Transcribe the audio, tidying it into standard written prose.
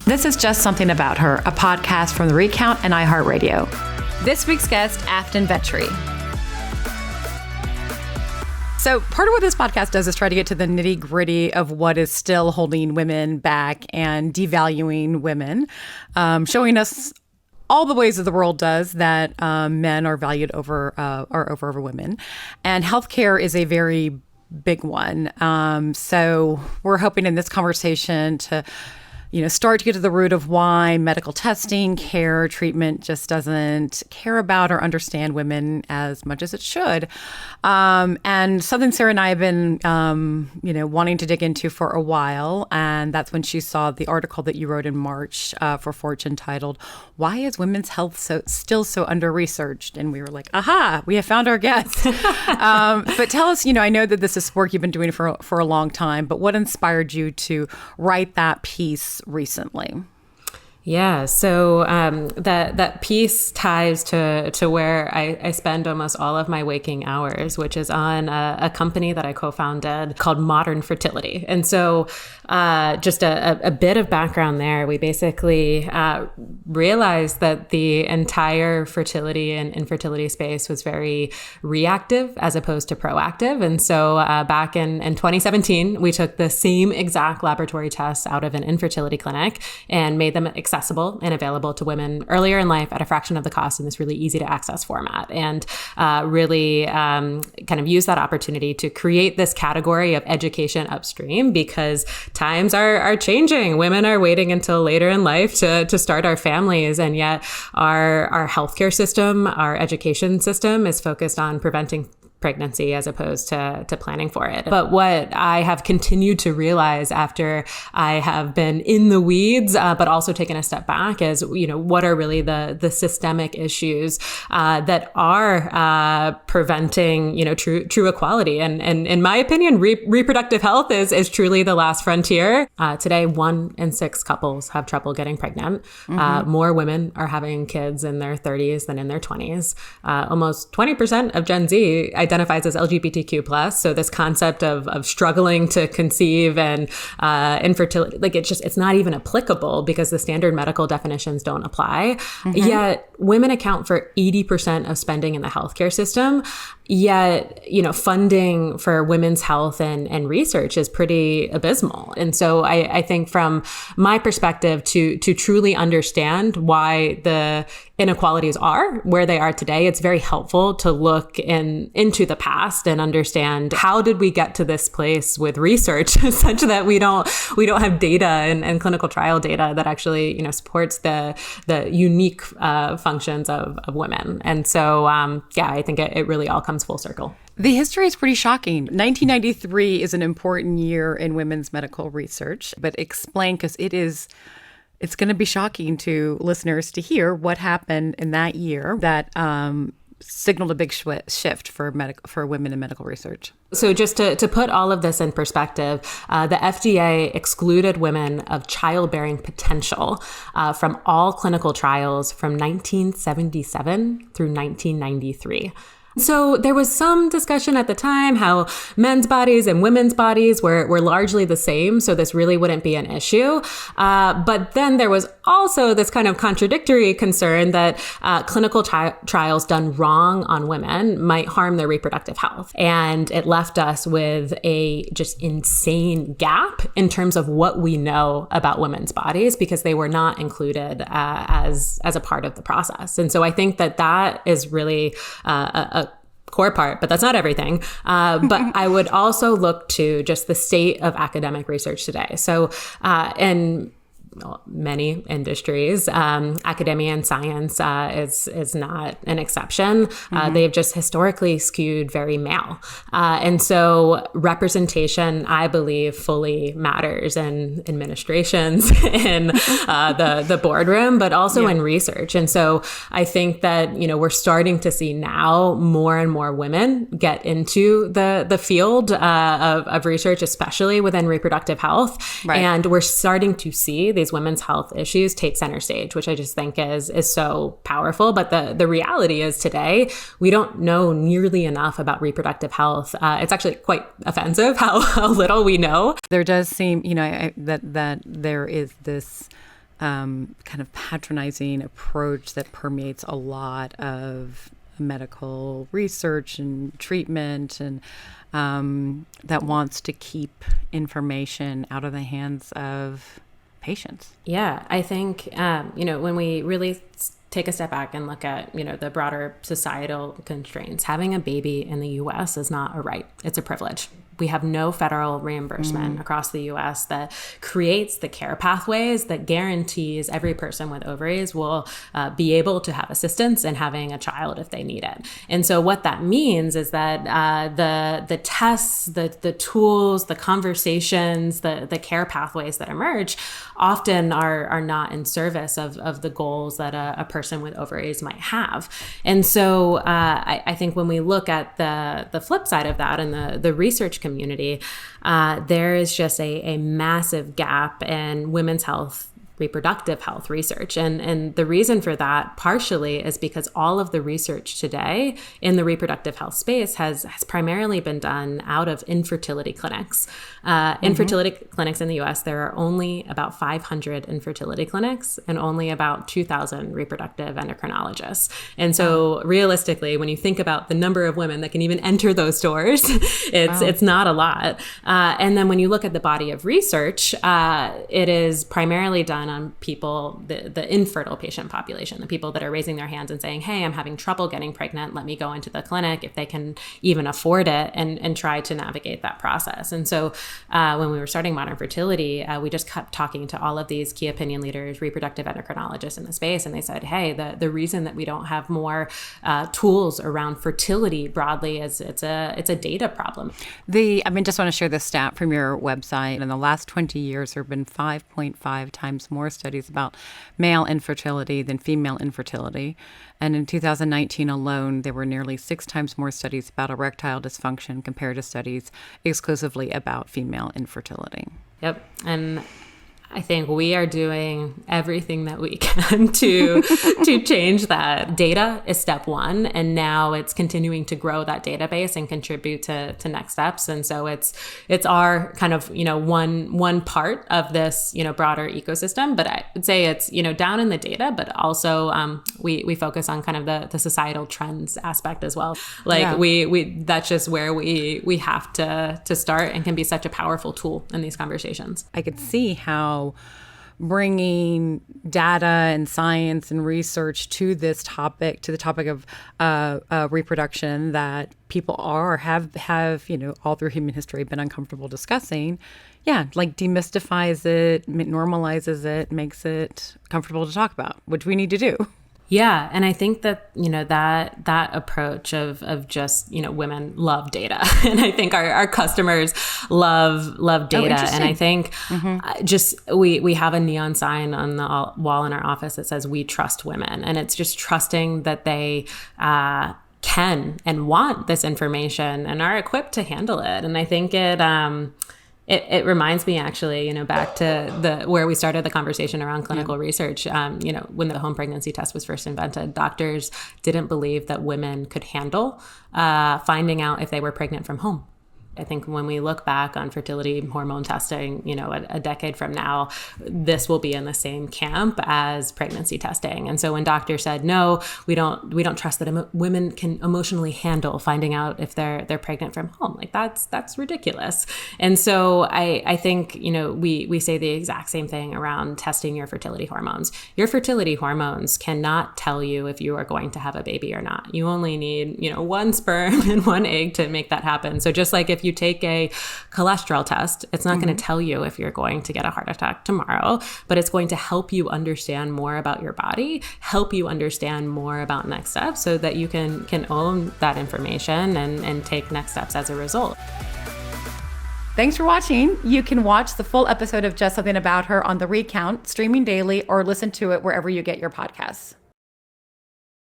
This is Just Something About Her, a podcast from the Recount and iHeartRadio. This week's guest, Afton Vechery. So part of what this podcast does is try to get to the nitty gritty of what is still holding women back and devaluing women, showing us all the ways that the world does that men are valued over women. And healthcare is a very big one. So we're hoping in this conversation to start to get to the root of why medical testing, care, treatment just doesn't care about or understand women as much as it should. And something Sarah and I have been, wanting to dig into for a while. And that's when she saw the article that you wrote in March for Fortune titled, "Why is Women's Health still so under-researched?" And we were like, aha, we have found our guest. But tell us, I know that this is work you've been doing for a long time, but what inspired you to write that piece recently? Yeah, so that piece ties to where I spend almost all of my waking hours, which is on a company that I co-founded called Modern Fertility. And so just a bit of background there, we basically realized that the entire fertility and infertility space was very reactive as opposed to proactive. And so back in 2017, we took the same exact laboratory tests out of an infertility clinic and made them accessible and available to women earlier in life at a fraction of the cost in this really easy to access format, and really kind of use that opportunity to create this category of education upstream, because times are changing. Women are waiting until later in life to start our families, and yet our healthcare system, our education system is focused on preventing pregnancy as opposed to planning for it. But what I have continued to realize after I have been in the weeds, but also taken a step back, is, what are really the systemic issues that are preventing, true equality. And in my opinion, reproductive health is truly the last frontier. Today, 1 in 6 couples have trouble getting pregnant. Mm-hmm. More women are having kids in their 30s than in their 20s. Almost 20% of Gen Z identifies as LGBTQ+. So this concept of struggling to conceive and infertility, it's not even applicable because the standard medical definitions don't apply. Mm-hmm. Yet women account for 80% of spending in the healthcare system. Yet, funding for women's health and research is pretty abysmal. And so I think from my perspective, to truly understand why the inequalities are where they are today, it's very helpful to look into the past and understand how did we get to this place with research such that we don't have data and clinical trial data that actually supports the unique functions of women. And so I think it really all comes full circle. The history is pretty shocking. 1993 is an important year in women's medical research, but explain, because it's going to be shocking to listeners to hear what happened in that year that signaled a big shift for women in medical research. So just to put all of this in perspective, the FDA excluded women of childbearing potential from all clinical trials from 1977 through 1993. So there was some discussion at the time how men's bodies and women's bodies were largely the same, so this really wouldn't be an issue. But then there was also this kind of contradictory concern that clinical trials done wrong on women might harm their reproductive health. And it left us with a just insane gap in terms of what we know about women's bodies, because they were not included as a part of the process. And so I think that is really a core part, but that's not everything. But I would also look to just the state of academic research today. So, in many industries, academia and science is not an exception. Mm-hmm. They've just historically skewed very male. And so representation, I believe, fully matters in administrations, in the boardroom, but also in research. And so I think that, we're starting to see now more and more women get into the field of research, especially within reproductive health. Right. And we're starting to see these women's health issues take center stage, which I just think is so powerful. But the reality is today, we don't know nearly enough about reproductive health. It's actually quite offensive how little we know. There does seem, that there is this kind of patronizing approach that permeates a lot of medical research and treatment, and that wants to keep information out of the hands of patients. Yeah, I think, when we really take a step back and look at, the broader societal constraints, having a baby in the U.S. is not a right. It's a privilege. We have no federal reimbursement across the U.S. that creates the care pathways that guarantees every person with ovaries will be able to have assistance in having a child if they need it. And so what that means is that the tests, the tools, the conversations, the care pathways that emerge often are not in service of the goals that a person with ovaries might have. And so I think when we look at the flip side of that and the research community, there is just a massive gap in women's health, reproductive health research. And the reason for that partially is because all of the research today in the reproductive health space has primarily been done out of infertility clinics. Infertility clinics in the US, there are only about 500 infertility clinics and only about 2,000 reproductive endocrinologists. And so realistically, when you think about the number of women that can even enter those doors, it's not a lot. And then when you look at the body of research, it is primarily done on people, the infertile patient population, the people that are raising their hands and saying, hey, I'm having trouble getting pregnant. Let me go into the clinic if they can even afford it and try to navigate that process. And so when we were starting Modern Fertility, we just kept talking to all of these key opinion leaders, reproductive endocrinologists in the space. And they said, hey, the reason that we don't have more tools around fertility broadly is it's a data problem. Just want to share this stat from your website. In the last 20 years, there have been 5.5 times more studies about male infertility than female infertility. And in 2019 alone, there were nearly 6 times more studies about erectile dysfunction compared to studies exclusively about female infertility. Yep. And I think we are doing everything that we can to change that. Data is step one, and now it's continuing to grow that database and contribute to next steps. And so it's our kind of one part of this broader ecosystem. But I would say it's down in the data, but also we focus on kind of the societal trends aspect as well. We that's just where we have to start and can be such a powerful tool in these conversations. I could see how bringing data and science and research to this topic, to the topic of reproduction that people have all through human history been uncomfortable discussing, demystifies it, normalizes it, makes it comfortable to talk about, which we need to do. Yeah. And I think that, that approach of just, women love data. And I think our customers love data. And I think we have a neon sign on the wall in our office that says, we trust women. And it's just trusting that they can and want this information and are equipped to handle it. And I think it reminds me actually, back to where we started the conversation around clinical research. When the home pregnancy test was first invented, doctors didn't believe that women could handle finding out if they were pregnant from home. I think when we look back on fertility hormone testing, a decade from now, this will be in the same camp as pregnancy testing. And so when doctors said, no, we don't trust that women can emotionally handle finding out if they're pregnant from home, that's ridiculous. And so I think, we say the exact same thing around testing your fertility hormones. Your fertility hormones cannot tell you if you are going to have a baby or not. You only need, one sperm and one egg to make that happen. So just like if you take a cholesterol test, it's not going to tell you if you're going to get a heart attack tomorrow, but it's going to help you understand more about your body, help you understand more about next steps so that you can own that information and take next steps as a result. Thanks for watching. You can watch the full episode of Just Something About Her on the Recount, streaming daily, or listen to it wherever you get your podcasts.